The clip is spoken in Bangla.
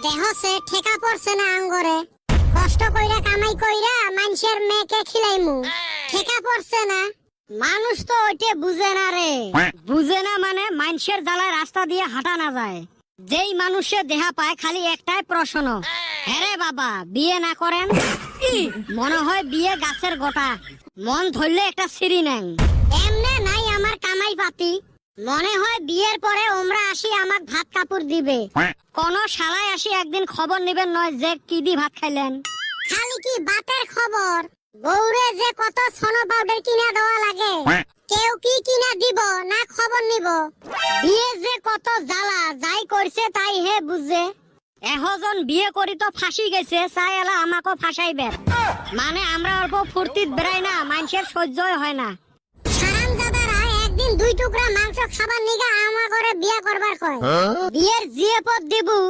দেহ সে ঠেকা পড়ছে না আঙ্গরে, কষ্ট কইরা কামাই কইরা মানুষের মেয়েকে খিলাইমু, ঠেকা পড়ছে না। মানুষ তো ওইটা বুঝে না রে। বুঝে না মানে মানুষের জ্বালায় রাস্তা দিয়ে হাঁটা না যায়। যেই মানুষের দেহা পায় খালি একটাই প্রশ্ন, হ্যাঁ বাবা বিয়ে না করেন? মনে হয় বিয়ে গাছের গোটা, মন ধরলে একটা সিঁড়ি নেন। এমনে নাই আমার কামাই পাতি, মনে হয় বিয়ের পরে ওমরা আসি আমাক ভাত কাপড় দিবে। কোন শালায় আসি একদিন খবর নিবেন নয় যে কি দি ভাত খাইলেন। খালি কি বাতের খবর, বউরে যে কত সোনো পাউডার কিনা দেওয়া লাগে, কেউ কি কিনা দিব না খবর নিব। বিয়ে যে কত জ্বালা, যাই করছে তাই হে বুঝে। এহজন বিয়ে করি তো ফাঁসি গেছে, চাই এলা আমাকে ফাঁসাইবে। মানে আমরা অল্প ফুর্তিত বেড়াই না, মানুষের সহ্যই হয় না। হারামজাদারা একদিন 2 টুকরা মাংস খাবার নিগা আমা করে বিয়া করবার কয়। বিয়ের জিয়ে পদ দিবু